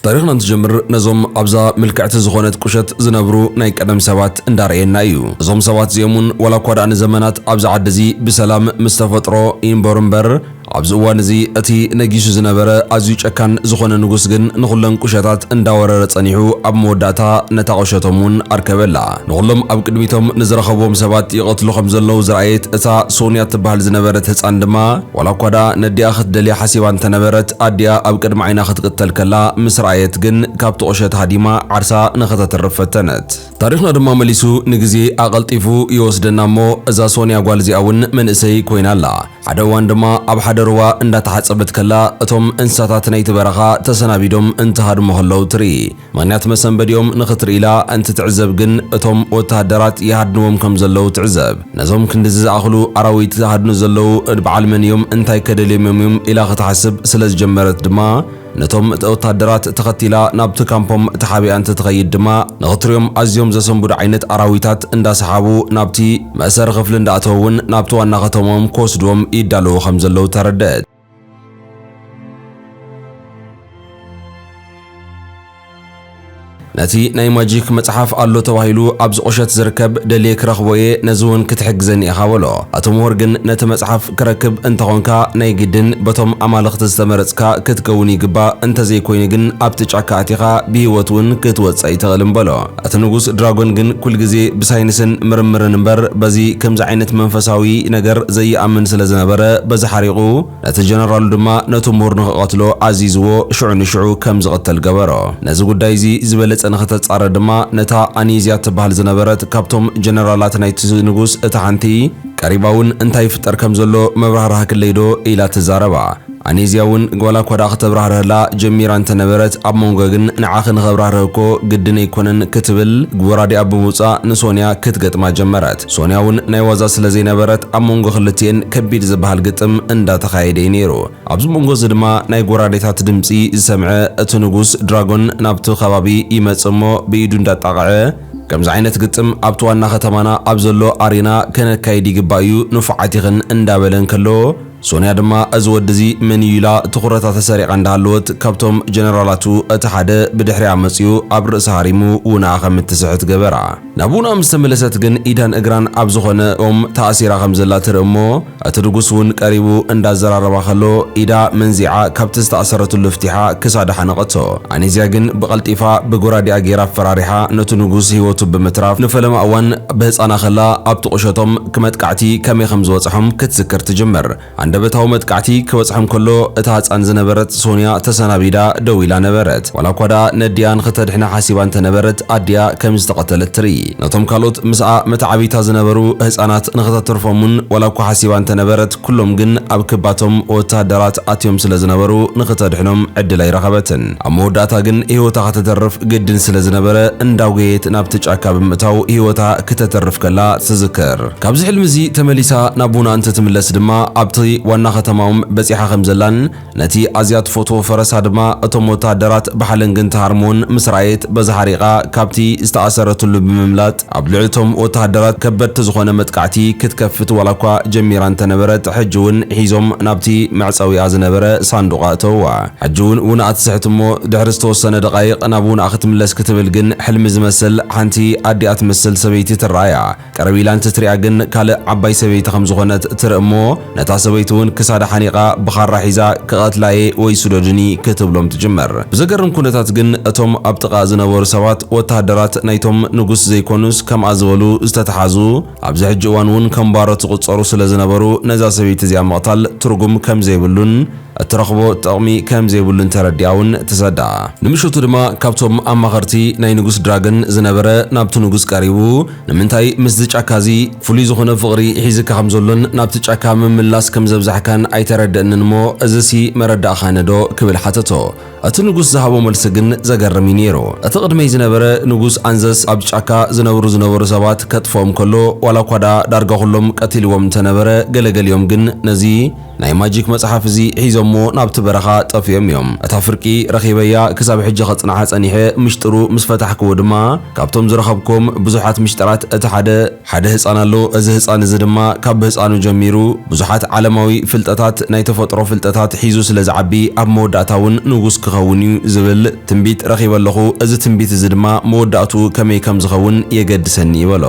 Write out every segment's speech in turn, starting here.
ታሪኽና እንትጀምር ነዞም ኣብዛ ምልክዕቲ ዝኾነት ቁሸት ዝነብሩ ናይ ቀደም ሰባት እንዳርአየና እዩ። እዞም ሰባት እዚኦምን ዋላ እኳ ዳኣ ንዘመናት ኣብዛ ዓዲ እዚ ብሰላም ምስ ተፈጥሮ ይንበሩ እምበር ኣብዚ እዋን እዚ እቲ ነጊሱ ዝነበረ ኣዝዩ ጨካን ዝኾነ ንጉስ ግን ንኹለን ቁሸታት እንዳወረረ ጸኒሑ ኣብ መወዳእታ ነታ ቁሸቶም እውን ኣርከበላ። ንኹሎም ኣብ ቅድሚቶም ንዝረኸቦም ሰባት ይቐትሉ ከም ዘለው ዝረኣየት እታ ሶንያ ትበሃል ዝነበረት ህፃን ድማ ዋላ እኳ ዳኣ ነዲኣ ክትደልያ ሓሲባ እንተነበረት ኣዲኣ ኣብ ቅድሚ ዓይና ክትቅተል ከላ ምስ ረኣየት ግን ካብቲ ቁሸት ሃዲማ ዓርሳ ንኽተተርፍ ፈተነት። ታሪኽና ድማ መሊሱ ንግዜ ኣቐልጢፉ ይወስደና እሞ እዛ ሶንያ ጓል እዚኣ እውን መንእሰይ ኮይና ኣላ። ሓደ እዋን ድማ ኣብ ሓደ ሩባ እንዳተሓፀበት ከላ እቶም እንስሳታት ናይቲ በረኻ ተሰናቢዶም እንትሃድሙ ከለው ትርኢ። ምክንያት መሰንበዲኦም ንኽትርኢ ኢላ እንትትዕዘብ ግን እቶም ወታደራት ይሃድንዎም ከም ዘለው ትዕዘብ። ነዞም ክንዲዚ ዝኣኽሉ ኣራዊት ዝሃድኑ ዘለው በዓል መን እዮም እንታይ ከደልዮም እዮም ኢላ ክትሓስብ ስለ ዝጀመረት ድማ ነቶም ወታደራት ተኸቲላ ናብቲ ካምፖም ተሓቢኣ እንትትኸይድ ድማ ንኽትሪኦም ኣዝዮም ዘሰንብዱ ዓይነት ኣራዊታት እንዳሰሓቡ ናብቲ መእሰሪ ክፍሊ እንዳኣተውን ናብቲ ዋና ከተሞም ክወስድዎም ይዳለዉ ከም ዘለው ተረድአት። ነቲ ናይ ማጂክ መጽሓፍ ኣሎ ተባሂሉ ኣብዚ ቁሸት ዝርከብ ደልየ ክረኽቦየ ነዚ እውን ክትሕግዘኒ ኢኻ በሎ። ኣቶ ምሁር ግን ነቲ መጽሓፍ ክረክብ እንተኾንካ ናይ ግድን በቶም ኣማልኽቲ ዝተመረፅካ ክትከውን ይግባእ እንተዘይኮይኑ ግን ኣብቲ ጫካ ኣቲኻ ብሂወት እውን ክትወፅእ ይትኽእል በሎ። እቲ ንጉስ ድራጎን ግን ኩል ግዜ ብሳይንስን ምርምርን እምበር በዚ ከምዚ ዓይነት መንፈሳዊ ነገር ዘይኣምን ስለ ዝነበረ በዚ ሓሪቑ ነቲ ጀነራሉ ድማ ነቲ ምሁር ንኽቐትሎ ኣዚዝዎ ሽዑ ንሽዑ ከም ዝቕተል ገበሮ። ነዚ ጉዳይ እዚ ዝበለጸ ንኽተጻረ ድማ ነታ ኣኒዝያ ትበሃል ዝነበረት ካብቶም ጀነራላት ናይቲ ንጉስ እታ ሓንቲ ቀሪባውን እንታይ ፍጠር ከም ዘሎ መብራህርሃ ክለይዶ ኢላ ትዛረባ። ኣኒዝያ እውን ዋላ እኳ ዳኣ ክተብራህርህላ ጀሚራ እንተነበረት ኣብ መንጎ ግን ንዓኺ ንኸብራህርህኮ ግድን ኣይኮነን ክትብል ጎራዲኣ ብምውፃእ ንሶንያ ክትገጥማ ጀመረት። ሶንያ እውን ናይ ዋዛ ስለ ዘይነበረት ኣብ መንጎ ክልቲአን ከቢድ ዝበሃል ግጥም እንዳተኻየደ እዩ ነይሩ። ኣብዚ መንጎ እዚ ድማ ናይ ጎራዴታት ድምፂ ዝሰምዐ እቲ ንጉስ ድራጎን ናብቲ ከባቢ ይመጽእ እሞ ብኢዱ እንዳጣቕዐ ከምዚ ዓይነት ግጥም ኣብቲ ዋና ከተማና ኣብ ዘሎ ኣሪና ከነካይድ ይግባእ እዩ ንፉዓቲኽን እንዳበለን ከሎ ሶንያ ድማ እዚ ወዲ እዚ መን እዩ ኢላ ትኹረታ ተሰሪቓ እንዳሃለወት ካብቶም ጀነራላቱ እቲ ሓደ ብድሕሪኣ መፅኡ ኣብ ርእሲ ሃሪሙ ውንኣ ከም እትስሕት ገበራ። ናብ ውንኣ ምስ ተመለሰት ግን ኢዳን እግራን ኣብ ዝኾነ ኦም ተኣሲራ ከም ዘላ ትርኢ እሞ እቲ ንጉስ እውን ቀሪቡ እንዳዘራረባ ከሎ ኢዳ መንዚዓ ካብቲ ዝተኣሰረትሉ ፍቲሓ ክሳዳ ሓነቐቶ። ኣኒዝያ ግን ብቐልጢፋ ብጎራዲኣ ጌራ ፈራሪሓ ነቲ ንጉስ ሂወቱ ብምትራፍ ንፈለማ እዋን ብህፃና ከላ ኣብቲ ቁሸቶም ክመጥቃዕቲ ከመይ ከም ዝበፅሖም ክትዝክር ትጅምር። አንደበታው መጥቃዕቲ ክበጽሖም ከሎ እታ ህፃን ዝነበረት ሶንያ ተሰናቢዳ ደው ኢላ ነበረት። ዋላ እኳ ዳኣ ነዲያን ክትድሕና ሓሲባ እንተነበረት ኣዲያ ከም ዝተቐተለት ትርኢ። ነቶም ካልኦት ምስኣ መታዓቢታ ዝነበሩ ህፃናት ንኽተተርፎምን ዋላ እኳ ሓሲባ እንተነበረት ኩሎም ግን ኣብ ክባቶም ወታደራት ኣትዮም ስለ ዝነበሩ ንኽተድሕኖም ዕድል ኣይረኸበትን። ኣብ መወዳእታ ግን ሂወታ ክትተርፍ ግድን ስለ ዝነበረ እንዳውገየት ናብቲ ጫካ ብምእታው ሂወታ ክትተርፍ ከላ ትዝክር። ካብዚ ሕልሚ እዚ ተመሊሳ ናብ ውንኣ እንትትምለስ ድማ ኣብቲ ዋና ከተማኦም በፂሓ ከም ዘላን ነቲ ኣዝያ ትፈትዎ ፈረሳ ድማ እቶም ወታደራት ብሓለንግን ተሃርሞን ምስ ረኣየት በዚ ሓሪቓ ካብቲ ዝተኣሰረትሉ ብምምላጥ ኣብ ልዕልቶም ወታደራት ከበድቲ ዝኾነ መጥቃዕቲ ክትከፍት ዋላ እኳ ጀሚራ እንተነበረት ሕጂ እውን ሒዞም ናብቲ መዕፀዊኣ ዝነበረ ሳንዱቕ ኣእተውዋ። ሕጂ እውን ውንኣ ትስሕት እሞ ድሕሪ ዝተወሰነ ደቓይቕ ናብ ውንኣ ክትምለስ ክትብል ግን ሕልሚ ዝመስል ሓንቲ ኣዲኣ ትመስል ሰበይቲ ትረኣያ። ቀረብ ኢላ እንትትሪኣ ግን ካልእ ዓባይ ሰበይቲ ከም ዝኾነት ትርኢ እሞ ነታ ሰበይቲ እውን ክሳዳ ሓኒቓ ብኻራ ሒዛ ክቐትላየ ወይ ስዶድኒ ክትብሎም ትጅመር። ብዘገርም ኩነታት ግን እቶም ኣብ ጥቓ ዝነበሩ ሰባት ወታደራት ናይቶም ንጉስ ዘይኮኑስ ከምኣ ዝበሉ ዝተተሓዙ ኣብዚ ሕጂ እዋን እውን ከም ባሮ ትቁፀሩ ስለ ዝነበሩ ነዛ ሰበይቲ እዚኣ ምቕታል ትርጉም ከም ዘይብሉን እትረኽቦ ጥቕሚ ከም ዘይብሉን ተረዲኣውን ትሰዳ። ንምሽቱ ድማ ካብቶም ኣማኸርቲ ናይ ንጉስ ድራገን ዝነበረ ናብቲ ንጉስ ቀሪቡ ንምንታይ ምስዚ ጫካ እዚ ፍሉይ ዝኾነ ፍቕሪ ሒዝካ ከም ዘሎን ናብቲ ጫካ ምምላስ ከም ዘብዛሕካን ኣይተረድአንን እሞ እዚሲ መረዳእኻ ነዶ ክብል ሓተቶ። እቲ ንጉስ ዝሃቦ መልሲ ግን ዘገርም እዩ ነይሩ። እቲ ቅድመይ ዝነበረ ንጉስ ኣንዘስ ኣብ ጫካ ዝነበሩ ሰባት ከጥፎም ከሎ ዋላ እኳ ዳርጋ ኩሎም ቀቲልዎም እንተነበረ ገለገሊኦም ግን ነዚ ናይ ማጂክ መጽሓፍ እዚ ሒዞሞ ናብቲ በረኻ ጠፍዮም እዮም። እታ ፍርቂ ረኺበያ ክሳብ ሕጂ ኸጽንዓ ጸኒሐ ምሽጥሩ ምስ ፈታሕክዎ ድማ ካብቶም ዝረኸብኩም ብዙሓት ምሽጥራት እቲ ሓደ ህፃን ኣሎ። እዚ ህፃን እዚ ድማ ካብ ህፃኑ ጀሚሩ ብዙሓት ዓለማዊ ፍልጠታት ናይ ተፈጥሮ ፍልጠታት ሒዙ ስለ ዝዓቢ ኣብ መወዳእታ እውን ንጉስ ክኸውን ዝብል ትንቢት ረኺበ ኣለኹ እዚ ትንቢት እዚ ድማ መወዳእቱ ከመይ ከም ዝኸውን የገድሰኒ ይበሎ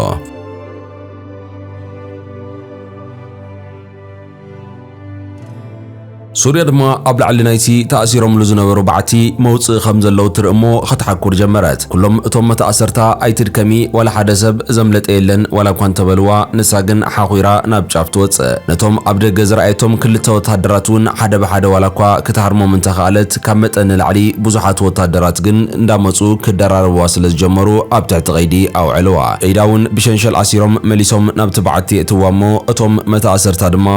ሱርያ ድማ ኣብ ላዕሊ ናይቲ ተኣሲሮምሉ ዝነበሩ ባዕቲ መውፅእ ከም ዘለው ትርእሞ ከተሓኩር ጀመረት ኩሎም እቶም መተኣሰርታ ኣይትድከሚ ወላ ሓደ ሰብ ዘምለጠ የለን ወላ እኳ እንተበልዋ ንሳ ግን ሓኺራ ናብ ጫፍ ትወፅእ ነቶም ኣብ ደገ ዝረኣየቶም ክልተ ወታደራት እውን ሓደ ብሓደ ወላ እኳ ክተሃርሞም እንተኽኣለት ካብ መጠን ንላዕሊ ብዙሓት ወታደራት ግን እንዳመፁ ክደራረብዋ ስለ ዝጀመሩ ኣብ ትሕቲ ቀይዲ ኣውዕልዋ ቀይዳ እውን ብሸንሸል ኣሲሮም መሊሶም ናብቲ ባዕቲ እትዋ እሞ እቶም መተኣሰርታ ድማ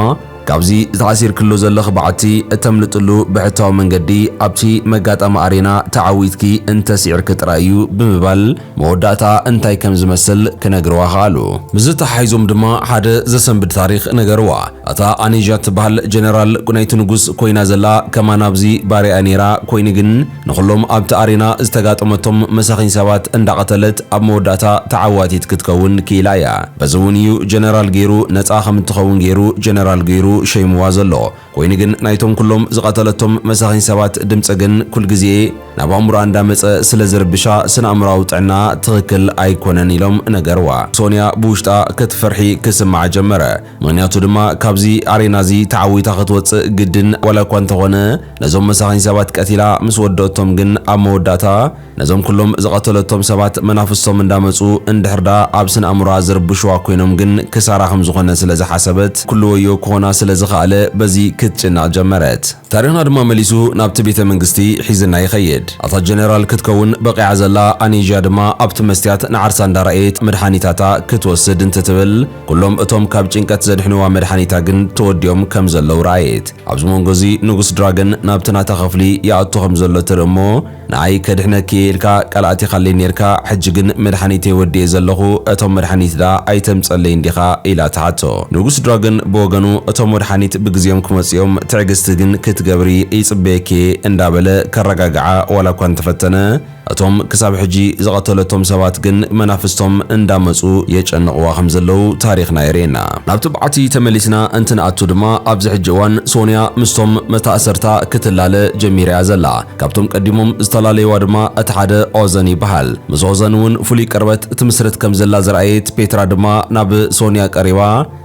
ካብዚ ተኣሲር ክሎ ዘለኽ ባዕቲ እተምልጥሉ ብሕታዊ መንገዲ ኣብቲ መጋጠሚ ኣሬና ተዓዊትኪ እንተሲዕርክ ጥራዩ ብምባል መወዳእታ እንታይ ከም ዝመስል ክነግርዋ ኸኣሉ ብዚ ተሓሒዞም ድማ ሓደ ዘሰንብድ ታሪክ ነገርዋ እታ ኣኔጃ ትበሃል ጀነራል ናይቲ ንጉስ ኮይና ዘላ ከማን ኣብዚ ባሪኣ ነይራ ኮይኑ ግን ንኹሎም ኣብቲ ኣሬና ዝተጋጠመቶም መሳኺን ሰባት እንዳቐተለት ኣብ መወዳእታ ተዓዋቲት ክትከውን ክኢላ እያ በዚ እውን እዩ ጀነራል ገይሩ ነፃ ከም እትኸውን ገይሩ ጀነራል ገይሩ ሸይምዋ ዘሎ ኮይኑ ግን ናይቶም ኩሎም ዝቐተለቶም መሳኺን ሰባት ድምፂ ግን ኩል ግዜ ናብ ኣእምሮኣ እንዳመፀ ስለ ዝርብሻ ስነ ኣእምሮኣዊ ጥዕና ትኽክል ኣይኮነን ኢሎም ነገርዋ ሶንያ ብውሽጣ ክትፈርሒ ክስማዕ ጀመረ ምክንያቱ ድማ ካብዚ ኣሬና እዚ ተዓዊታ ክትወፅእ ግድን ወላ እኳ እንተኾነ ነዞም መሳኺን ሰባት ቀቲላ ምስ ወደእቶም ግን ኣብ መወዳእታ ነዞም ኩሎም ዝቐተለቶም ሰባት መናፍስቶም እንዳመፁ እንድሕርዳ ኣብ ስነ ኣእምሮኣ ዝርብሽዋ ኮይኖም ግን ክሳራ ከም ዝኾነ ስለ ዝሓሰበት ኩሉ ወዮ ክኾና ስለ ዝኽኣለ በዚ ክትጭናቕ ጀመረት ታሪኽና ድማ መሊሱ ናብቲ ቤተ መንግስቲ ሒዝና ይኸይድ ኣታ ጀነራል ክትከውን በቂዓ ዘላ ኣኔጃ ድማ ኣብቲ መስትያት ንዓርሳ እንዳረኣየት መድሓኒታታ ክትወስድ እንትትብል ኩሎም እቶም ካብ ጭንቀት ዘድሕንዋ መድሓኒታ ግን ተወዲኦም ከም ዘለው ረኣየት ኣብዚ መንጎ እዚ ንጉስ ድራገን ናብቲ ናታ ኸፍሊ ይኣቱ ከም ዘሎ ትርኢ እሞ ንኣይ ከድሕነኪ ኢልካ ቃልኣቲ ኻለይ ነርካ ሕጂ ግን መድሓኒተይ ወዲየ ዘለኹ እቶም መድሓኒት ዳ ኣይተምፀለይ እንዲኻ ኢላ ተሓቶ ንጉስ ድራገን ብወገኑ እቶም መድሓኒት ብግዚኦም ክመፅኦም ትዕግስቲ ግን ክትገብሪ ይፅበየኪ እንዳበለ ከረጋግዓ ወላ እኳ እንተፈተነ እቶም ክሳብ ሕጂ ዝቐተለቶም ሰባት ግን መናፍስቶም እንዳመፁ የጨንቕዋ ከም ዘለው ታሪኽና የርእየና ናብቲ ባዕቲ ተመሊስና እንትንኣቱ ድማ ኣብዚ ሕጂ እዋን ሶንያ ምስቶም መተኣሰርታ ክትላለ ጀሚራ ዘላ ካብቶም ቀዲሞም ዝተላለይዋ ድማ እቲ ሓደ ኦዘን ይበሃል ምስ ኦዘን እውን ፍሉይ ቅርበት ትምስርት ከም ዘላ ዝረኣየት ፔትራ ድማ ናብ ሶንያ ቀሪባ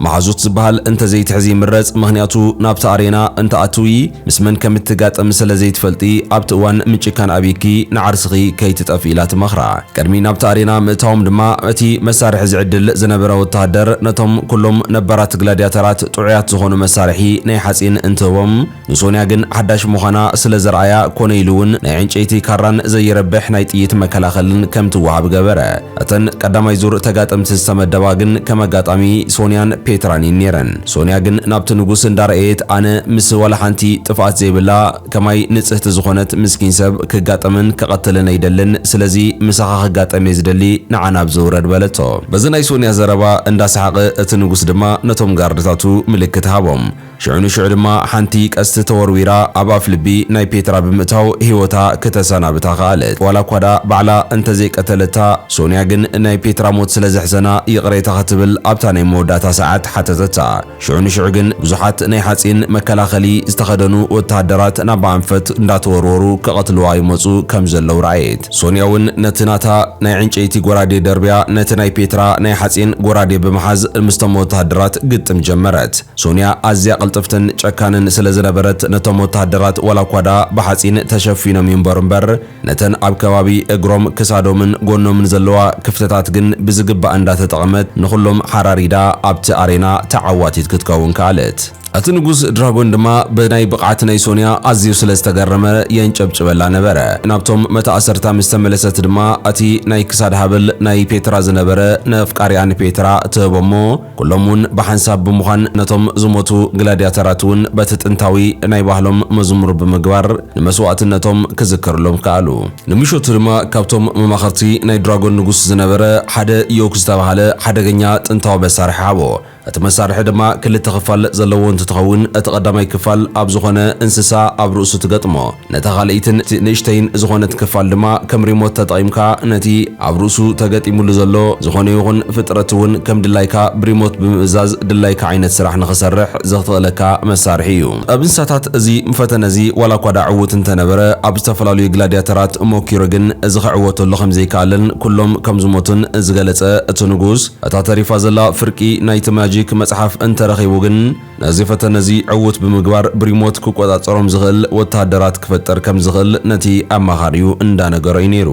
መሓዙት ዝበሃል እንተዘይትሕዚ ይምረፅ ምክንያቱ ናብቲ ኣሬና እንተኣትዊ ምስ መን ከም እትጋጠም ስለ ዘይትፈልጢ ኣብቲ እዋን ምጭካን ኣብይኪ ንዓርስኺ ከይትጠፍ ኢላ ትመኽራ ቀድሚ ናብቲ ኣሬና ምእታዎም ድማ እቲ መሳርሒ ዝዕድል ዝነበረ ወታደር ነቶም ኩሎም ነበራት ግላድያተራት ጥዑያት ዝኾኑ መሳርሒ ናይ ሓፂን እንትህቦም ንሶንያ ግን ሓዳሽ ምዃና ስለ ዘረኣያ ኮነ ኢሉ እውን ናይ ዕንጨይቲ ካራን ዘይረብሕ ናይ ጥይት መከላኸልን ከም ትወሃብ ገበረ እተን ቀዳማይ ዙር ተጋጠምቲ ዝተመደባ ግን ከም ኣጋጣሚ ሶንያን ፔትራን ነይረን ሶንያ ግን ናብቲ ንጉስ እንዳረአየት ኣነ ምስ ወላ ሓንቲ ጥፍኣት ዘይብላ ከማይ ንጽህቲ ዝኾነት ምስኪን ሰብ ክጋጠምን ክቐትልን ኣይደልን ስለዚ ምሳኻ ክጋጠም ዝደሊ ንዓና ብዝውረድ በለቶ በዚ ናይ ሶንያ ዘረባ እንዳሰሓቐ እቲ ንጉስ ድማ ነቶም ጋርድታቱ ምልክት ሃቦም ሽዑ ድማ ሓንቲ ቀስቲ ተወርዊራ ኣብ ኣፍ ልቢ ናይ ፔትራ ብምእታው ህይወታ ከተሰናብታ ኸኣለት ዋላ ኳዳ ባዕላ እንተዘይቀተለታ ሶንያ ግን ናይ ፔትራ ሞት ስለ ዘሕዘና ይቕሬታ ክትብል ኣብታ ናይ መወዳእታ ሰዓት ሓተተታ ሽዑ ግን ብዙሓት ናይ ሓፂን መከላኸሊ ዝተኸደኑ ወታደራት ናብ ኣንፈት እንዳተወርወሩ ክቐትልዋ ይመፁ ከም ዘለው ረኣየት ሶንያ እውን ነቲ ናታ ናይ ዕንጨይቲ ጎራዴ ደርብያ ነቲ ናይ ፔትራ ናይ ሓፂን ጎራዴ ብምሓዝ ምስቶም ወታደራት ግጥም ጀመረት ሶንያ ኣዝያ ቅልጥፍትን ጨካንን ስለ ዝነበረት ነቶም ወታደራት ወላ ኳዳ ብሓፂን ተሸፊኖም ይንበሩ እምበር ነተን ኣብ ከባቢ እግሮም ክሳዶምን ጎኖምን ዘለዋ ክፍተታት ግን ብዝግባእ እንዳተጠቐመት ንኹሎም ሓራሪዳ ኣብቲ ኣሬና ተዓዋቲት ክትከውን ከኣለት እቲ ንጉስ ድራጎን ድማ ብናይ ብቕዓት ናይ ሶንያ ኣዝዩ ስለ ዝተገረመ የንጨብጭበላ ነበረ ናብቶም መተኣሰርታ ምስ ተመለሰት ድማ እቲ ናይ ክሳድ ሃብል ናይ ፔትራ ዝነበረ ነፍቃሪያን ፔትራ ትህቦሞ ኩሎም እውን ብሓንሳብ ብምዃን ነቶም ዝሞቱ ግላድያተራት እውን በቲ ጥንታዊ ናይ ባህሎም መዝሙር ብምግባር ንመስዋዕትነቶም ክዝከርሎም ከኣሉ ንምሾቱ ድማ ካብቶም መማኸርቲ ናይ ድራጎን ንጉስ ዝነበረ ሓደ ዮክ ዝተባሃለ ሓደገኛ ጥንታዊ መሳርሒ ሃቦ እቲ መሳርሒ ድማ ክልተ ክፋል ዘለዎ እንትኸውን እቲ ቀዳማይ ክፋል ኣብ ዝኾነ እንስሳ ኣብ ርእሱ ትገጥሞ ነታ ካልእትን ንእሽተይን ዝኾነት ክፋል ድማ ከም ሪሞት ተጠቒምካ ነቲ ኣብ ርእሱ ተገጢሙሉ ዘሎ ዝኾነ ይኹን ፍጥረት እውን ከም ድላይካ ብሪሞት ብምእዛዝ ድላይካ ዓይነት ስራሕ ንኽሰርሕ ዘኽእለካ መሳርሒ እዩ። ኣብ እንስሳታት እዚ ፈተነ እዚ ዋላ እኳ ዳ ዕውት እንተነበረ ኣብ ዝተፈላለዩ ግላድያተራት ሞኪሩ ግን እዚ ክዕወተሉ ከም ዘይከኣለን ኩሎም ከም ዝሞቱን ዝገለጸ እቲ ንጉስ እታ ተሪፋ ዘላ ፍርቂ ናይቲ ማጂክ መጽሓፍ እንተረኺቡ ግን ነዚ ፈተነ እዚ ዕውት ብምግባር ብሪሞት ክቆጻጸሮም ዝኽእል ወተሃደራት ክፈጠር ከም ዝኽእል ነቲ ኣማኻሪኡ እንዳነገሮ እዩ ነይሩ።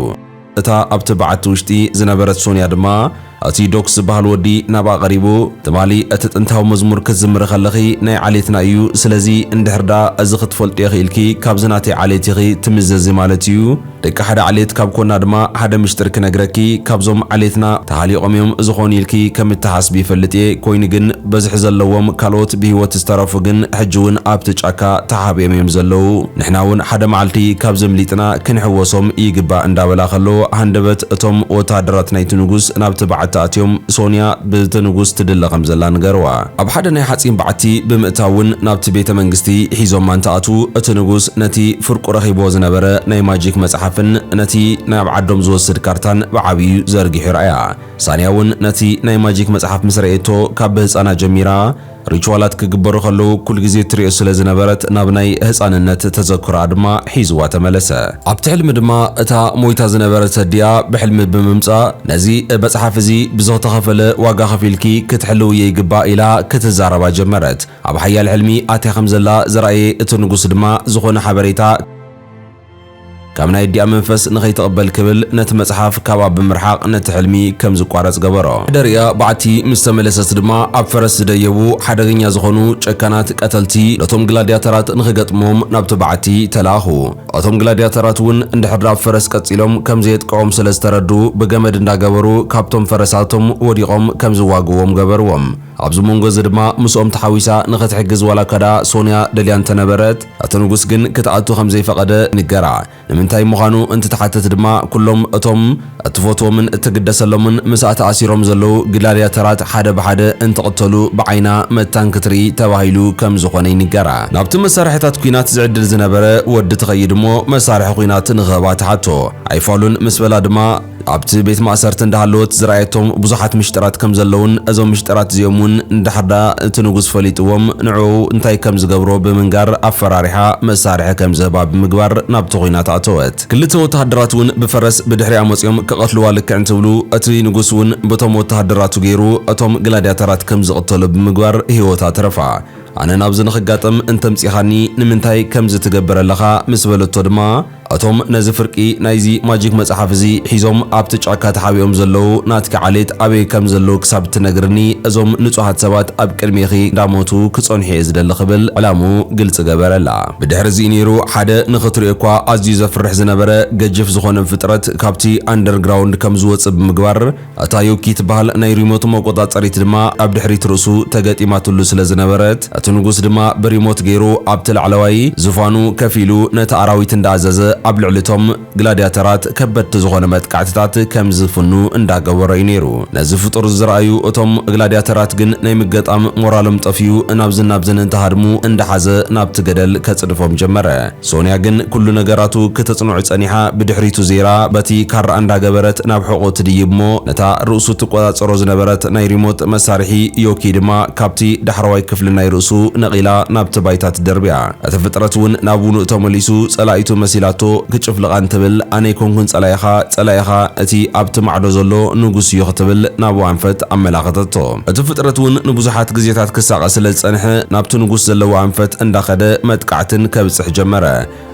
እታ ኣብቲ በዓቲ ውሽጢ ዝነበረት ሶንያ ድማ እቲ ዶክስ ዝበሃል ወዲ ናብኣ ቀሪቡ ትማሊ እቲ ጥንታዊ መዝሙር ክትዝምር ከለኺ ናይ ዓሌትና እዩ ስለዚ እንድሕርዳ እዚ ክትፈልጡ የኽኢልኪ ካብዚ ናተይ ዓሌት ኢኺ ትምዘዚ ማለት እዩ ደቂ ሓደ ዓሌት ካብ ኮና ድማ ሓደ ምሽጥር ክነግረኪ ካብዞም ዓሌትና ተሃሊቖም እዮም ዝኾኑ ኢልኪ ከም እትሓስቢ ይፈልጥ እየ ኮይኑ ግን በዝሒ ዘለዎም ካልኦት ብሂወት ዝተረፉ ግን ሕጂ እውን ኣብቲ ጫካ ተሓቢኦም እዮም ዘለዉ ንሕና እውን ሓደ መዓልቲ ካብ ዘምሊጥና ክንሕወሶም ይግባእ እንዳበላ ከሎ ሃንደበት እቶም ወታደራት ናይቲ ንጉስ ናብቲ በዓቲ ተኣትዮም ሶንያ በቲ ንጉስ ትድለ ከም ዘላ ነገርዋ። ኣብ ሓደ ናይ ሓፂን በዓቲ ብምእታውን ናብቲ ቤተ መንግስቲ ሒዞም ማንተኣቱ እቲ ንጉስ ነቲ ፍርቁ ረኺቦ ዝነበረ ናይ ማጂክ መጽሓፍን ነቲ ናብ ዓዶም ዝወስድ ካርታን ብዓብዩ ዘርጊሑ ረኣያ። ሳንያ እውን ነቲ ናይ ማጂክ መጽሓፍ ምስ ረአየቶ ካብ ብህፃናት ጀሚራ ሪቹዋላት ክግበሩ ከለዉ ኩል ግዜ ትሪኦ ስለ ዝነበረት ናብ ናይ ህፃንነት ተዘክራ ድማ ሒዝዋ ተመለሰ። ኣብቲ ሕልሚ ድማ እታ ሞይታ ዝነበረት ሰድያ ብሕልሚ ብምምጻእ ነዚ መጽሓፍ እዚ ብዝተኸፈለ ዋጋ ከፊልኪ ክትሕልው ይግባእ ኢላ ክትዛረባ ጀመረት። ኣብ ሓያል ሕልሚ ኣትያ ከም ዘላ ዝረኣየ እቲ ንጉስ ድማ ዝኾነ ሓበሬታ ካብ ናይ ዲኣ መንፈስ ንኸይተቐበል ክብል ነቲ መጽሓፍ ካብኣ ብምርሓቕ ነቲ ሕልሚ ከም ዝቋረጽ ገበሮ። ደርያ በዓቲ ምስ ተመለሰት ድማ ኣብ ፈረስ ዝደየቡ ሓደገኛ ዝኾኑ ጨካናት ቀተልቲ ነቶም ግላድያተራት ንኽገጥሞም ናብቲ በዓቲ ተላኣኹ። እቶም ግላድያተራት እውን እንድሕር ኣብ ፈረስ ቀጺሎም ከም ዘየጥቀዖም ስለ ዝተረዱ ብገመድ እንዳገበሩ ካብቶም ፈረሳቶም ወዲቖም ከም ዝዋግዎም ገበርዎም። ኣብዚ መንጎ እዚ ድማ ምስኦም ተሓዊሳ ንኽትሕግዝ ዋላ ከዳ ሶንያ ደልያ እንተነበረት እቲ ንጉስ ግን ክትኣቱ ከም ዘይፈቐደ ንገራ። ንምንታይ ምዃኑ እንትተሓተት ድማ ኩሎም እቶም እትፈትዎምን እትግደሰሎምን ምስኣ ተኣሲሮም ዘለዉ ግላድያተራት ሓደ ብሓደ እንትቕተሉ ብዓይና መታን ክትርኢ ተባሂሉ ከም ዝኾነ ይንገራ። ናብቲ መሳርሕታት ኩናት ዝዕድል ዝነበረ ወዲ ትኸይድ እሞ መሳርሒ ኩናት ንኽህባ ተሓቶ ኣይፋሉን ምስ በላ ድማ ኣብቲ ቤት ማእሰርቲ እንዳሃለወት ዝረኣየቶም ብዙሓት ምሽጥራት ከም ዘለውን እዞም ምሽጥራት እዚኦም እውን እንዳሕዳ እቲ ንጉስ ፈሊጥዎም ንዕኡ እንታይ ከም ዝገብሮ ብምንጋር ኣፈራሪሓ መሳርሒ ከም ዝህባ ብምግባር ናብቲ ኩናት ኣተወት። ክልተ ወተሃደራት እውን ብፈረስ ብድሕሪኣ መፂኦም ክቐትልዋ ልክዕ እንትብሉ እቲ ንጉስ እውን በቶም ወተሃደራቱ ገይሩ እቶም ግላድያተራት ከም ዝቕተሉ ብምግባር ህይወታ ተረፋ። ኣነ ናብዚ ንኽጋጠም እንተምፂኻኒ ንምንታይ ከም ዝትገብር ኣለኻ ምስ በለቶ ድማ እቶም ነዚ ፍርቂ ናይዚ ማጂክ መጽሓፍ እዚ ሒዞም ኣብቲ ጫካ ተሓቢኦም ዘለዉ ናትካ ዓሌት ኣበይ ከም ዘለዉ ክሳብ ትነግርኒ እዞም ንጹሃት ሰባት ኣብ ቅድሚኺ እንዳሞቱ ክጸንሑ እየ ዝደሊ ክብል ዕላሙ ግልጽ ገበረላ። ብድሕሪ እዚ ነይሩ ሓደ ንኽትሪኦ እኳ ኣዝዩ ዘፍርሕ ዝነበረ ገጅፍ ዝኾነ ፍጥረት ካብቲ ኣንደርግራውንድ ከም ዝወፅእ ብምግባር እታ ዮኪ ትበሃል ናይ ሪሞት መቆጻጸሪት ድማ ኣብ ድሕሪት ርእሱ ተገጢማትሉ ስለ ዝነበረት እቲ ንጉስ ድማ ብሪሞት ገይሩ ኣብቲ ላዕለዋይ ዝፋኑ ከፍ ኢሉ ነቲ ኣራዊት እንዳኣዘዘ ኣብ ልዕሊቶም ግላድያተራት ከበድቲ ዝኾነ መጥቃዕትታት ከም ዝፍኑ እንዳገበሮ እዩ ነይሩ። ነዚ ፍጡር ዝረኣዩ እቶም ግላድያተራት ግን ናይ ምገጣም ሞራሎም ጠፍዩ ናብዝን እንተሃድሙ እንዳሓዘ ናብቲ ገደል ከጽድፎም ጀመረ። ሶንያ ግን ኩሉ ነገራቱ ከተጽንዑ ጸኒሓ ብድሕሪቱ ዜራ በቲ ካራ እንዳገበረት ናብ ሕቖ ትድይብ እሞ ነታ ርእሱ ትቆጻጸሮ ዝነበረት ናይ ሪሞት መሳርሒ ዮኪ ድማ ካብቲ ዳሕረዋይ ክፍሊ ናይ ርእሱ ነቒላ ናብቲ ባይታ ትደርብያ። እቲ ፍጥረት እውን ናብ ውኑእ ተመሊሱ ጸላኢቱ መሲላቶ ክጭፍልቓ እንትብል ኣነ ይኮንኩን ጸላኢኻ እቲ ኣብቲ ማዕዶ ዘሎ ንጉስ እዩ ክትብል ናብ ኣንፈት ኣመላኽተቶ። እቲ ፍጥረት እውን ንብዙሓት ግዜታት ክሳቐ ስለ ዝጸንሐ ናብቲ ንጉስ ዘለዎ ኣንፈት እንዳኸደ መጥቃዕትን ከብጽሕ ጀመረ።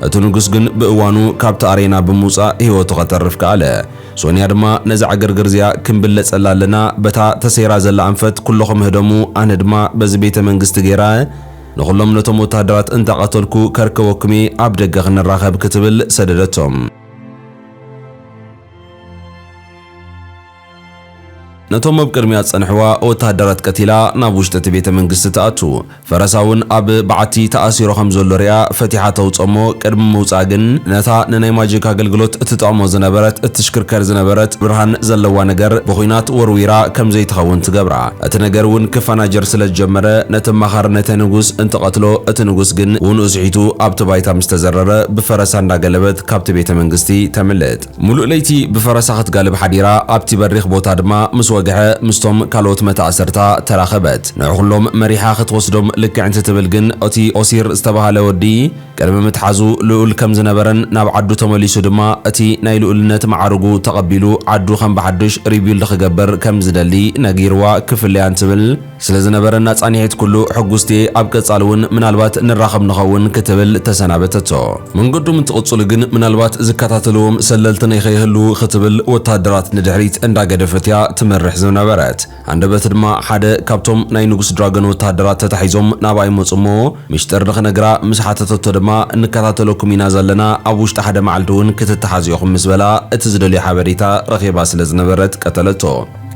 እቲ ንጉስ ግን ብእዋኑ ካብቲ ኣሬና ብምውፃእ ህይወቱ ከተርፍ ከኣለ። ሶንያ ድማ ነዚ ዓገርግር እዚኣ ክንብለጸላ ኣለና በታ ተሰይራ ዘላ ኣንፈት ኩለኹም ህደሙ ኣነ ድማ በዚ ቤተ መንግስቲ ገይራ ንኹሎም ነቶም ወታደራት እንተቐተልኩ ከርከበኩሜ ኣብ ደገ ክንራኸብ ክትብል ሰደደቶም። ነቶም ኣብ ቅድሚያ ጸንሕዋ ወታደራት ቀቲላ ናብ ውሽጢ እቲ ቤተ መንግስቲ ተኣቱ ፈረሳውን ኣብ በዓቲ ተኣሲሮ ከም ዘሎ ሪያ ፈቲሓ ተውጸሞ ቅድሚ ምውጻእ ግን ነታ ንናይ ማጂክ ኣገልግሎት እትጠቕሞ ዝነበረት እትሽክርከር ዝነበረት ብርሃን ዘለዋ ነገር ብኹናት ወርዊራ ከም ዘይትኸውን ትገብራ እቲ ነገር እውን ክፈናጀር ስለ ዝጀመረ ነቲ ማኻር ነቲ ንጉስ እንትቐትሎ እቲ ንጉስ ግን ውንኡ ስሒቱ ኣብቲ ባይታ ምስ ተዘረረ ብፈረሳ እንዳገለበት ካብቲ ቤተ መንግስቲ ተምልጥ ሙሉእ ለይቲ ብፈረሳ ክትጋልብ ሓዲራ ኣብቲ በሪኽ ቦታ ድማ ምስ ወግሐ ምስቶም ካልኦት መታእሰርታ ተራኸበት ንዕኹሎም መሪሓ ክትወስዶም ልክዕ እንትትብል ግን እቲ ኦሲር ዝተባሃለ ወዲ ቅድሚ ምትሓዙ ልኡል ከም ዝነበረን ናብ ዓዱ ተመሊሱ ድማ እቲ ናይ ልኡልነት ማዕርጉ ተቐቢሉ ዓዱ ከም ብሓድሽ ሪቢልድ ክገብር ከም ዝደሊ ነጊርዋ ክፍለያ እንትብል ስለ ዝነበረና ጻኒሒት ኩሉ ሕጉስቲ ኣብ ቀጻል እውን ምናልባት ንራኸብ ንኸውን ክትብል ተሰናበተቶ መንገዱ እንትቕጽሉ ግን ምናልባት ዝከታተልዎም ሰለልቲ ንኸይህሉ ክትብል ወታደራት ንድሕሪት እንዳገደፈትያ ትመርሕ ዝነበረት አንደበት ድማ ሓደ ካብቶም ናይ ንጉስ ድራገን ወታደራት ተታሒዞም ናብ ኣይመጽሞ ምሽጥር ንኽነግራ ምስ ሓተተቶ ድማ እንከታተለኩም ኢና ዘለና ኣብ ውሽጢ ሓደ መዓልቲ እውን ክትተሓዚኹም ምስ በላ እቲ ዝደልዮ ሓበሬታ ረኺባ ስለ ዝነበረት ቀተለቶ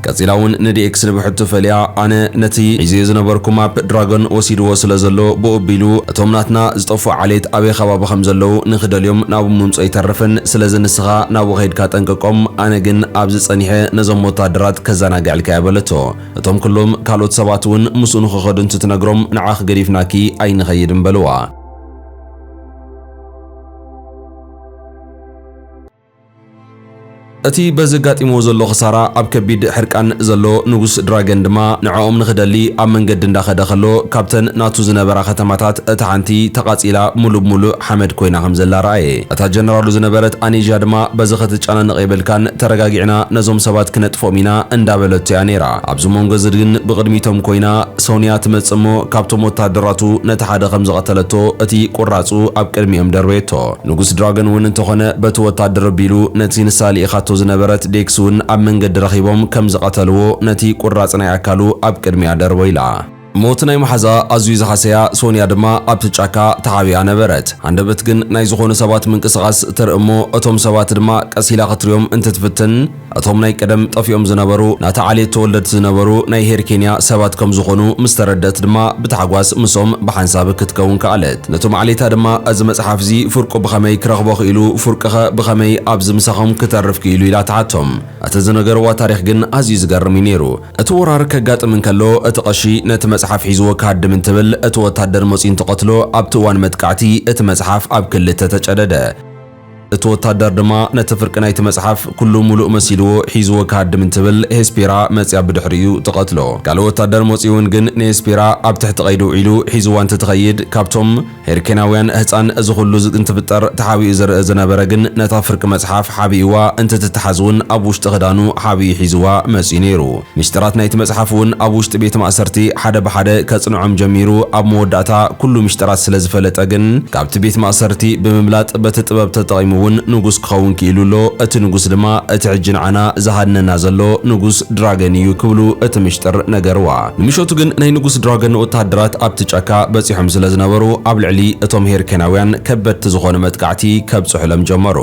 ቀጺላውን ንዲኤክስ ንብሕቱ ፈልያ ኣነ ነቲ ሒዜ ዝነበርኩም ኣብ ድራጎን ወሲድዎ ስለ ዘሎ ብኦቢሉ እቶም ናትና ዝጠፉ ዓሌት ኣበይ ከባቢ ከም ዘለው ንኽደልዮም ናብ ምምጾ ይተርፍን ስለዚ ንስኻ ናብ ኸይድካ ጠንቀቆም ኣነ ግን ኣብዚ ጸኒሐ ነዞም ወታደራት ከዘናግዕልካ ያበለቶ እቶም ኩሎም ካልኦት ሰባት እውን ምስኡ ንኽኸዱ እንትትነግሮም ንዓኽ ገዲፍናኪ ኣይንኸይድን በልዋ እቲ በዝጋጢሞ ዘሎ ኽሳራ ኣብ ከቢድ ሕርቃን ዘሎ ንጉስ ድራገን ድማ ንዕኦም ንኽደሊ ኣብ መንገዲ እንዳኸደ ኸሎ ካብተን ናቱ ዝነበራ ከተማታት እቲ ሓንቲ ተቓጺላ ሙሉእ ሓመድ ኮይና ከም ዘላ ረኣየ እታ ጀነራሉ ዝነበረት ኣኔዥያ ድማ በዚ ኽትጨናነቕ የብልካን ተረጋጊዕና ነዞም ሰባት ክነጥፎም ኢና እንዳበለቶ እያ ነይራ ኣብዚ መንጎ እዚ ግን ብቕድሚቶም ኮይና ሶንያ ትመጽእ እሞ ካብቶም ወታደራቱ ነቲ ሓደ ከም ዝቐተለቶ እቲ ቁራጹ ኣብ ቅድሚኦም ደርበየቶ ንጉስ ድራገን እውን እንተኾነ በቲ ወታደር ኣቢሉ ነቲ ንሳሊኢኻቶ ዝነበረት ዴክስውን ኣብ መንገዲ ረኺቦም ከም ዝቐተልዎ ነቲ ቁራጽ ናይ ኣካሉ ኣብ ቅድሚያ ደርቦ ኢላ ሞት ናይ መሓዛ ኣዝዩ ዝሓሰያ ሶንያ ድማ ኣብቲ ጫካ ተሓቢኣ ነበረት አንደበት ግን ናይ ዝኾኑ ሰባት ምንቅስቓስ ትርእሞ እቶም ሰባት ድማ ቀሲላ ክትሪኦም እንትትፍትን እቶም ናይ ቀደም ጠፊኦም ዝነበሩ ናታ ዓሌት ተወለድቲ ዝነበሩ ናይ ሄርኬንያ ሰባት ከም ዝኾኑ ምስ ተረድአት ድማ ብታሕጓስ ምሶም ብሓንሳብ ክትከውን ከኣለት ነቶም ዓሌታ ድማ እዚ መጽሓፍ እዚ ፍርቁ ብኸመይ ክረኽቦ ክኢሉ ፍርቅኸ ብኸመይ ኣብዚ ምሳኹም ክተርፍ ክኢሉ ኢላ ተሓቶም እቲ ዝነገርዋ ታሪክ ግን ኣዝዩ ዝገርም እዩ ነይሩ እቲ ወራር ከጋጥም እንከሎ እቲ ቀሺ ነቲ መጽሓፍ ሒዝዎ ካድም እንትብል እቲ ወታደር መጺኡ እንትቐትሎ ኣብቲ እዋን መጥቃዕቲ እቲ መጽሓፍ ኣብ ክልተ ተጨደደ እቲ ወታደር ድማ ነቲ ፍርቂ ናይቲ መጽሓፍ ኩሉ ሙሉእ መሲልዎ ሒዝዎ ካድም እንትብል ሄስፔራ መጽያ ብድሕሪኡ ትቐትሎ ካልእ ወታደር መጺኡን ግን ንሄስፔራ ኣብ ትሕቲ ቀይዱ ዒሉ ሒዝዋ እንትትኸይድ ካብቶም ሄርኬናውያን ህፃን እዚ ኩሉ እንትፍጠር ተሓቢኡ ዝርአ ዝነበረ ግን ነታ ፍርቂ መጽሓፍ ሓቢእዋ እንትትተሓዝውን ኣብ ውሽጢ ክዳኑ ሓቢኡ ሒዝዋ መጺኡ ነይሩ ምስጢራት ናይቲ መጽሓፍ እውን ኣብ ውሽጢ ቤት ማእሰርቲ ሓደ ብሓደ ከጽንዖም ጀሚሩ ኣብ መወዳእታ ኩሉ ምስጢራት ስለ ዝፈለጠ ግን ካብቲ ቤት ማእሰርቲ ብምምላጥ በቲ ጥበብ ተጠቒሙ እውን ንጉስ ክኸውን ክኢሉሎ እቲ ንጉስ ድማ እቲ ሕጂ ንዓና ዝሃድነና ዘሎ ንጉስ ድራገን እዩ ክብሉ እቲ ምስጢር ነገርዋ ንምሸቱ ግን ናይ ንጉስ ድራገን ወታደራት ኣብቲ ጫካ በፂሖም ስለ ዝነበሩ ኣብ ልዕሊ እቶም ሄርኬናውያን ከበድቲ ዝኾነ መጥቃዕቲ ከብጽሑሎም ጀመሩ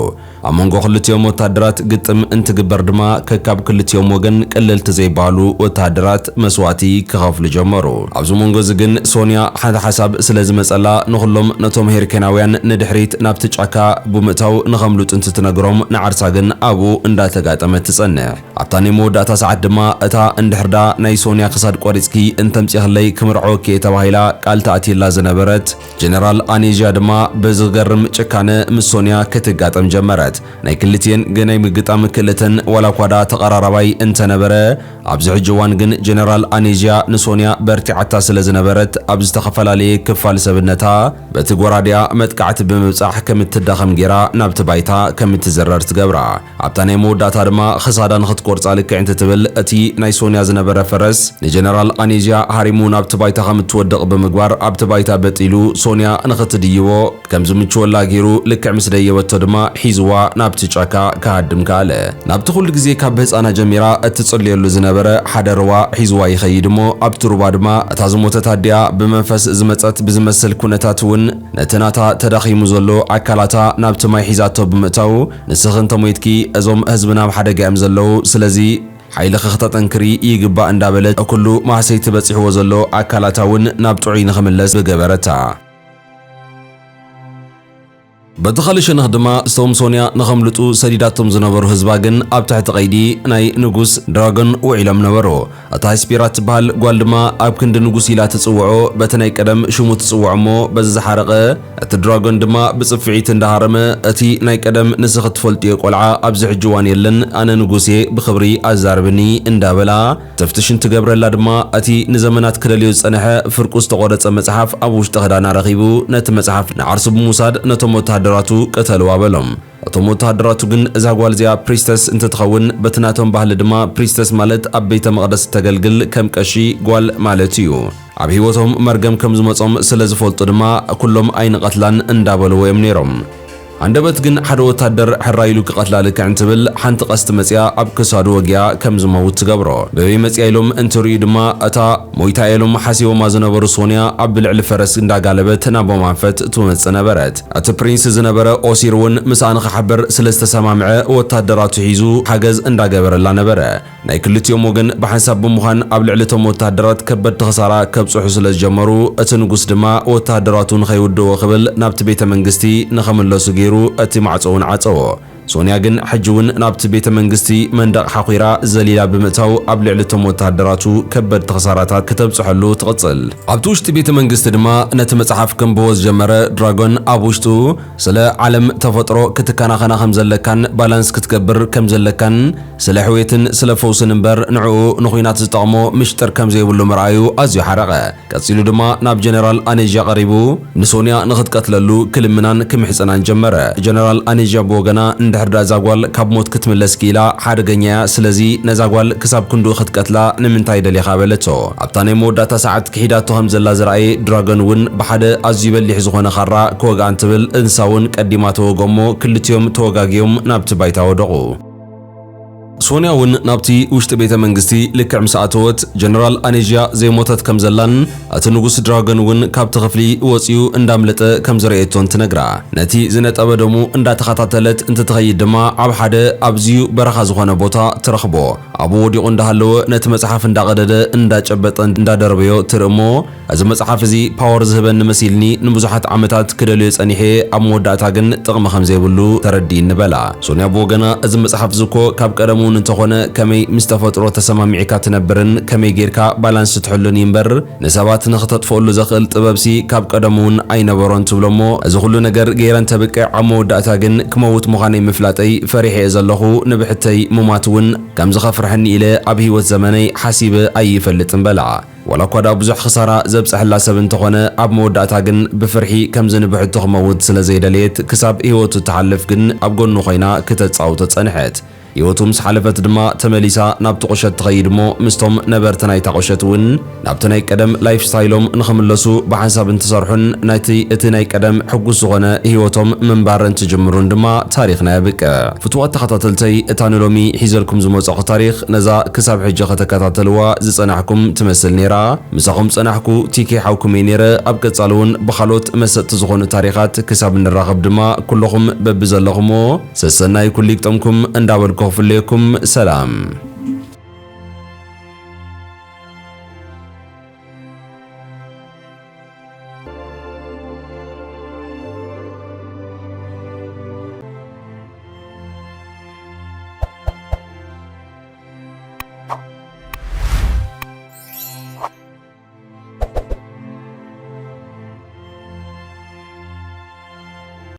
ኣብ መንጎ ክልቲኦም ወታደራት ግጥም እንትግበር ድማ ከካብ ክልቲኦም ወገን ቀለልቲ ዘይባሉ ወታደራት መስዋዕቲ ክኸፍሉ ጀመሩ ኣብዚ መንጎ እዚ ግን ሶንያ ሓደ ሓሳብ ስለ ዝመጸላ ንኹሎም ነቶም ሄርኬናውያን ንድሕሪት ናብቲ ጫካ ብምእታው ንኸምሉጥ እንትትነግሮም ንዓርሳ ግን ኣብኡ እንዳተጋጠመት ትጸንሕ ኣብታ ናይ መወዳእታ ሰዓት ድማ እታ እንድሕርዳ ናይ ሶንያ ክሳድ ቆሪጽኪ እንተምጽኽለይ ክምርዖኪ ተባሂላ ቃል ተኣትየላ ዝነበረት ጀነራል ኣኔዥያ ድማ ብዝገርም ጭካነ ምስ ሶንያ ክትጋጠም ጀመረት ናይ ክልቲአን ገናይ ምግጣም ክልተን ወላኳዳ ተቀራራባይ እንተነበረ ኣብዚ ሕጂ እዋን ግን ጀነራል ኣኔዥያ ንሶንያ በርቲዓታ ስለ ዝነበረት ኣብ ዝተኸፈላለየ ክፋል ሰብነታ በቲ ጎራድያ መጥቃዕቲ ብምብጻሕ ከም እትዳኸም ጌራ ናብቲ ባይታ ከም እትዘረር ትገብራ ኣብታ ናይ መወዳእታ ድማ ክሳዳ ንኽትቆርጻ ልክዕ እንትትብል እቲ ናይ ሶንያ ዝነበረ ፈረስ ንጀነራል ኣኔዥያ ሃሪሙ ናብቲ ባይታ ከም እትወድቕ ብምግባር ኣብቲ ባይታ በጢሉ ሶንያ ንኽትድይቦ ከም ዝምችወላ ገይሩ ልክዕ ምስ ደየበቶ ድማ ሒዝዋ ናብቲ ጫካ ካሃድም ካለ ናብቲ ኩሉ ግዜ ካብ ህፃና ጀሚራ እትጽልየሉ ዝነበረ ሓደ ሩባ ሒዝዋ ይኸይድ እሞ ኣብቲ ሩባ ድማ እታ ዝሞተት ኣድያ ብመንፈስ ዝመጸት ብዝመስል ኩነታት እውን ነቲ ናታ ተዳኺሙ ዘሎ ኣካላታ ናብቲ ማይ ሒዛቶ ብምእታው ንስኽን ተሞይትኪ እዞም ህዝብና ኣብ ሓደጋ እዮም ዘለው ስለዚ ሓይሊ ክኽተጠንክሪ ይግባእ እንዳበለት ኩሉ ማሕሰይቲ በፂሕዎ ዘሎ ኣካላታውን ናብ ጥዑይ ንኽምለስ ብገበረታ በተኸለ ሸነኽ ድማ ስቶም ሶንያ ንኸምልጡ ሰዲዳቶም ዝነበሩ ህዝባ ግን ኣብ ትሕቲ ቀይዲ ናይ ንጉስ ድራጎን ውዒሎም ነበሩ። እታ ሃስፔራ ትበሃል ጓል ድማ ኣብ ክንዲ ንጉስ ኢላ ትጽውዖ በቲ ናይ ቀደም ሽሙ ትጽውዖ እሞ በዚ ዝሓረቐ እቲ ድራጎን ድማ ብጽፍዒት እንዳሃረመ እቲ ናይ ቀደም ንስኺ ትፈልጥዮ ቆልዓ ኣብዚ ሕጂ እዋን የለን ኣነ ንጉሴ ብኽብሪ ኣዛርብኒ እንዳበላ ተፍትሽን ትገብረላ ድማ እቲ ንዘመናት ክደልዮ ዝጸንሐ ፍርቁ ዝተቖረጸ መጽሓፍ ኣብ ውሽጢ ክዳና ረኺቡ ነቲ መጽሓፍ ንዓርሱ ብምውሳድ ነቶም ወታደራቱ ቀተልዋ በሎም። እቶም ወታደራቱ ግን እዛ ጓል እዚኣ ፕሪስተስ እንትትኸውን በቲ ናቶም ባህሊ ድማ ፕሪስተስ ማለት ኣብ ቤተ መቕደስ ተገልግል ከም ቀሺ ጓል ማለት እዩ። ኣብ ህይወቶም መርገም ከም ዝመጾም ስለ ዝፈልጡ ድማ ኩሎም ኣይንቐትላን እንዳበልዎ እዮም ነይሮም። አንደበት ግን ሓደ ወታደር ሕራይሉ ክቐትላ ልክዕ እንትብል ሓንቲ ቀስቲ መጽያ ኣብ ክሳዱ ወግያ ከም ዝመውት ትገብሮ በበይ መጽያ ኢሎም እንትርዩ ድማ እታ ሞይታ ኢሎም ሓሲቦማ ዝነበሩ ሶንያ ኣብ ብልዕሊ ፈረስ እንዳጋለበት ናብ ማንፈት ትመጽእ ነበረት። እቲ ፕሪንስ ዝነበረ ኦሲር እውን ምሳን ክሓብር ስለ ዝተሰማምዐ ወታደራቱ ሒዙ ሓገዝ እንዳገበረላ ነበረ። ናይ ክልቲኦም ወገን ብሓንሳብ ብምዃን ኣብ ልዕሊቶም ወታደራት ከበድቲ ኽሳራ ከብጽሑ ስለ ዝጀመሩ እቲ ንጉስ ድማ ወታደራቱ ንኸይውድዎ ክብል ናብቲ ቤተ መንግስቲ ንኸምለሱ እቲ ማዕጾውን ዓጸዎ። ሶንያ ግን ሕጂውን ናብቲ ቤተ መንግስቲ መንደቕ ሓኺራ ዘሊላ ብምእታው ኣብ ልዕሊቶም ወታደራቱ ከበድቲ ኽሳራታት ከተብጽሐሉ ትቕጽል። ኣብቲ ውሽጢ ቤተ መንግስቲ ድማ ነቲ መጽሓፍ ከንብቦ ዝጀመረ ድራጎን ኣብ ውሽጡ ስለ ዓለም ተፈጥሮ ክትከናኸና ከም ዘለካን ባላንስ ክትገብር ከም ዘለካን ስለ ሕዌትን ስለ ፈውስን እምበር ንዕኡ ንኹናት ዝጠቕሞ ምሽጥር ከም ዘይብሉ ምርኣዩ ኣዝዩ ሓረቐ። ቀጺሉ ድማ ናብ ጀነራል ኣኔዥያ ቀሪቡ ንሶንያ ንኽትቀትለሉ ክልምናን ክምሕፀናን ጀመረ። ጀነራል ኣኔዥያ ብወገና እንድሕር ዛ ጓል ካብ ሞት ክትምለስ ኪላ ሓደገኛ ስለዚ ነዛ ጓል ክሳብ ክንዱ ክትቀትላ ንምንታይ ደሊኻ በለቶ። ኣብታ ናይ መወዳእታ ሰዓት ክሒዳቶ ከም ዘላ ዝረኣየ ድራጎን እውን ብሓደ ኣዝዩ በሊሕ ዝኾነ ካራ ክወግኣ እንትብል እንሳውን ቀዲማ ተወገሞ ክልቲኦም ተወጋጊዮም ናብቲ ባይታ ወደቑ። ሶንያ እውን ናብቲ ውሽጢ ቤተ መንግስቲ ልክዕ ምስ ኣተወት ጀነራል ኣኔዥያ ዘይሞተት ከም ዘላን እቲ ንጉስ ድራጎን እውን ካብቲ ክፍሊ ወፂኡ እንዳምለጠ ከም ዝረአየቶን ትነግራ። ነቲ ዝነጠበ ደሙ እንዳተኸታተለት እንትትኸይድ ድማ ኣብ ሓደ ኣብዝዩ በረኻ ዝኾነ ቦታ ትረኽቦ። ኣብኡ ወዲቑ እንዳሃለወ ነቲ መጽሓፍ እንዳቐደደ እንዳጨበጠ እንዳደረበዮ ትርእሞ እዚ መጽሓፍ እዚ ፓወር ዝህበኒ መሲልኒ ንብዙሓት ዓመታት ክደልዮ ጸኒሐ ኣብ መወዳእታ ግን ጥቕሚ ከም ዘይብሉ ተረዲእ ንበላ። ሶንያ ብወገና እዚ መጽሓፍ ዝኮ ካብ ቀደሙ እንተኾነ ከመይ ምስ ተፈጥሮ ተሰማሚዕካ ትነብርን ከመይ ጌርካ ባላንስ ትሕሉን ይምበር ንሰባት ንኽተጥፈሉ ዘኽእል ጥበብሲ ካብ ቀደሙን ኣይነበሮን ትብሎሞ እዚ ኩሉ ነገር ጌረን ተብቅዕ ኣብ መወዳእታ ግን ክመውት ምዃነይ ምፍላጠይ ፈሪሐ ዘለኹ ንብሕተይ ሙማት እውን ከም ዝኸፍርሐኒ ኢለ ኣብ ህይወት ዘመነይ ሓሲበ ኣይፈልጥን በላ። ወላ እኳ ዳ ብዙሕ ኽሳራ ዘብፅሕላ ሰብ እንተኾነ ኣብ መወዳእታ ግን ብፍርሒ ከም ዝንብሕቶ ክመውት ስለ ዘይደልየት ክሳብ ህይወቱ ትሓልፍ ግን ኣብ ጎኑ ኮይና ክተጻውቶ ጸንሐት። ህይወቱ ምስ ሓለፈት ድማ ተመሊሳ ናብቲ ቁሸት ትኸይድ እሞ ምስቶም ነበርቲ ናይታ ቁሸት እውን ናብቲ ናይ ቀደም ላይፍ ስታይሎም ንኽምለሱ ብሓንሳብ እንትሰርሑን እቲ ናይ ቀደም ሕጉስ ዝኾነ ህይወቶም ምንባር እንትጅምሩን ድማ ታሪኽና የብቅዕ። ፍትዋት ተኸታተልተይ እታ ንሎሚ ሒዘልኩም ዝመጸኹ ታሪኽ ነዛ ክሳብ ሕጂ ከተከታተልዋ ዝጸናሕኩም ትመስል ነይራ። ምሳኹም ጸናሕኩ ቲኬ ሓውኩም ነይረ። ኣብ ቀጻሊ እውን ብኻልኦት መሰጥቲ ዝኾኑ ታሪኻት ክሳብ እንራኸብ ድማ ኩለኹም በቢ ዘለኹሞ ሰሰናይ ኩሉ ይግጠምኩም እንዳበልኩ ፍልየኩም ሰላም።